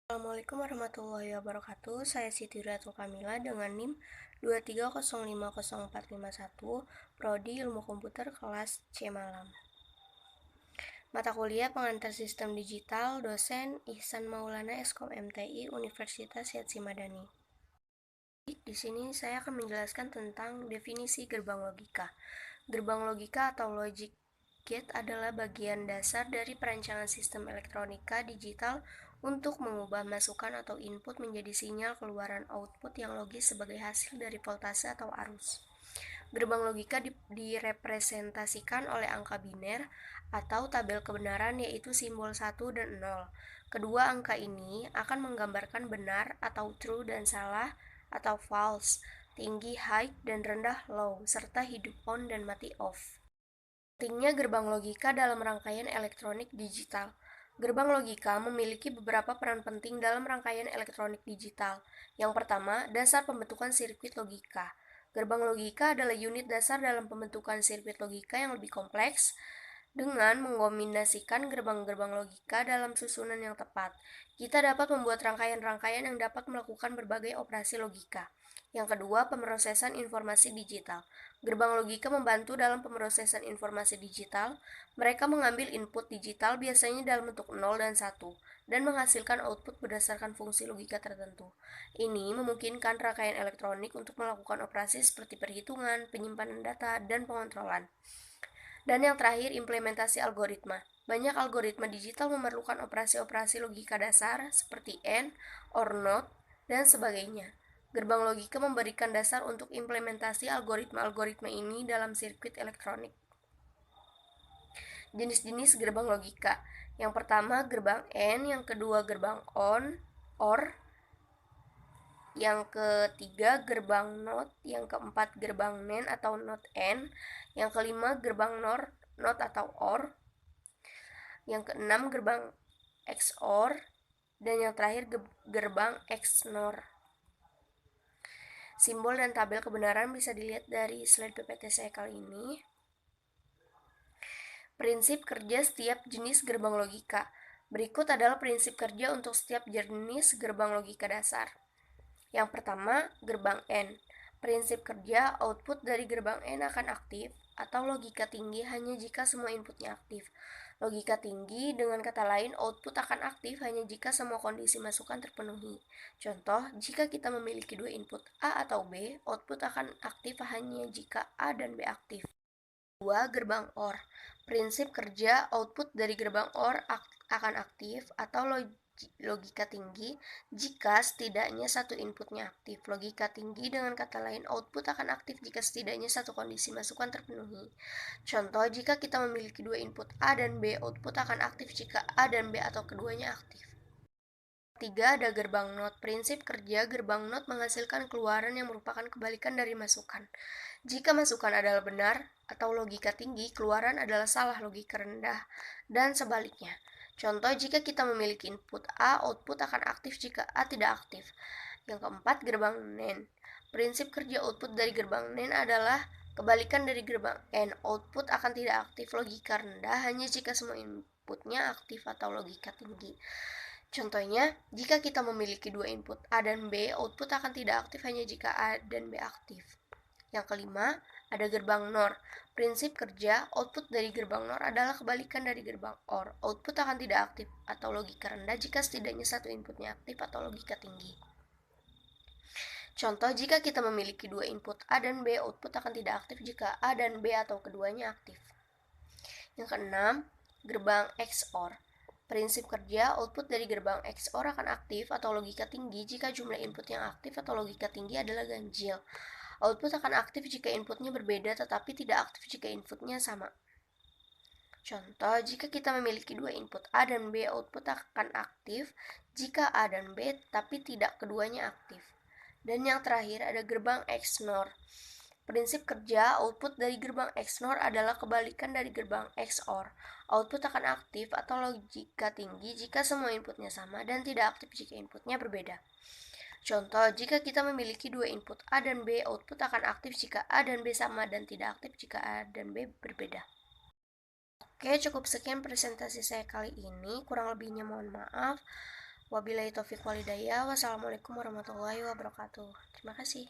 Assalamualaikum warahmatullahi wabarakatuh. Saya Siti Ratul Kamila dengan NIM 2305041, Prodi Ilmu Komputer kelas C Malam. Mata kuliah Pengantar Sistem Digital, dosen Ihsan Maulana Eskom MTI Universitas Yatsi Madani. Di sini saya akan menjelaskan tentang definisi gerbang logika. Gerbang logika atau logic gate adalah bagian dasar dari perancangan sistem elektronika digital untuk mengubah masukan atau input menjadi sinyal keluaran output yang logis sebagai hasil dari voltase atau arus. Gerbang logika direpresentasikan oleh angka biner atau tabel kebenaran, yaitu simbol 1 dan 0. Kedua angka ini akan menggambarkan benar atau true dan salah atau false, tinggi high dan rendah low, serta hidup on dan mati off. Pentingnya gerbang logika dalam rangkaian elektronik digital. Gerbang logika memiliki beberapa peran penting dalam rangkaian elektronik digital. Yang pertama, dasar pembentukan sirkuit logika. Gerbang logika adalah unit dasar dalam pembentukan sirkuit logika yang lebih kompleks dengan mengombinasikan gerbang-gerbang logika dalam susunan yang tepat. Kita dapat membuat rangkaian-rangkaian yang dapat melakukan berbagai operasi logika. Yang kedua, pemrosesan informasi digital. Gerbang logika membantu dalam pemrosesan informasi digital. Mereka mengambil input digital biasanya dalam bentuk 0 dan 1 dan menghasilkan output berdasarkan fungsi logika tertentu. Ini memungkinkan rangkaian elektronik untuk melakukan operasi seperti perhitungan, penyimpanan data, dan pengontrolan. Dan yang terakhir, implementasi algoritma. Banyak algoritma digital memerlukan operasi-operasi logika dasar seperti AND, OR NOT, dan sebagainya. Gerbang logika memberikan dasar untuk implementasi algoritma-algoritma ini dalam sirkuit elektronik. Jenis-jenis gerbang logika. Yang pertama, gerbang AND, yang kedua, gerbang OR, yang ketiga, gerbang NOT, yang keempat, gerbang NAND atau NOT AND, yang kelima, gerbang NOT atau OR, yang keenam, gerbang XOR, dan yang terakhir, gerbang XNOR. Simbol dan tabel kebenaran bisa dilihat dari slide PPT saya kali ini. Prinsip kerja setiap jenis gerbang logika. Berikut adalah prinsip kerja untuk setiap jenis gerbang logika dasar. Yang pertama, gerbang AND. Prinsip kerja output dari gerbang AND akan aktif atau logika tinggi hanya jika semua inputnya aktif. Logika tinggi dengan kata lain output akan aktif hanya jika semua kondisi masukan terpenuhi. Contoh, jika kita memiliki dua input A atau B, output akan aktif hanya jika A dan B aktif. 2. Gerbang OR. Prinsip kerja output dari gerbang OR akan aktif atau logika tinggi jika setidaknya satu inputnya aktif. Logika tinggi dengan kata lain output akan aktif jika setidaknya satu kondisi masukan terpenuhi. Contoh, jika kita memiliki dua input A dan B, output akan aktif jika A dan B atau keduanya aktif. 3. Ada gerbang NOT. Prinsip kerja gerbang NOT menghasilkan keluaran yang merupakan kebalikan dari masukan. Jika masukan adalah benar atau logika tinggi, keluaran adalah salah logika rendah, dan sebaliknya. Contoh, jika kita memiliki input A, output akan aktif jika A tidak aktif. Yang keempat, gerbang NAND. Prinsip kerja output dari gerbang NAND adalah kebalikan dari gerbang AND. Output akan tidak aktif logika rendah hanya jika semua inputnya aktif atau logika tinggi. Contohnya, jika kita memiliki dua input A dan B, output akan tidak aktif hanya jika A dan B aktif. Yang kelima, ada gerbang NOR. Prinsip kerja output dari gerbang NOR adalah kebalikan dari gerbang OR. Output akan tidak aktif atau logika rendah jika setidaknya satu inputnya aktif atau logika tinggi. Contoh, jika kita memiliki dua input A dan B, output akan tidak aktif jika A dan B atau keduanya aktif. Yang keenam, gerbang XOR. Prinsip kerja output dari gerbang XOR akan aktif atau logika tinggi jika jumlah input yang aktif atau logika tinggi adalah ganjil. Output akan aktif jika inputnya berbeda tetapi tidak aktif jika inputnya sama. Contoh, jika kita memiliki dua input A dan B, output akan aktif jika A dan B tapi tidak keduanya aktif. Dan yang terakhir ada gerbang XNOR. Prinsip kerja output dari gerbang XNOR adalah kebalikan dari gerbang XOR. Output akan aktif atau logika tinggi jika semua inputnya sama dan tidak aktif jika inputnya berbeda. Contoh, jika kita memiliki dua input A dan B, output akan aktif jika A dan B sama dan tidak aktif jika A dan B berbeda. Oke, cukup sekian presentasi saya kali ini. Kurang lebihnya mohon maaf. Wabillahi taufiq walhidayah. Wassalamualaikum warahmatullahi wabarakatuh. Terima kasih.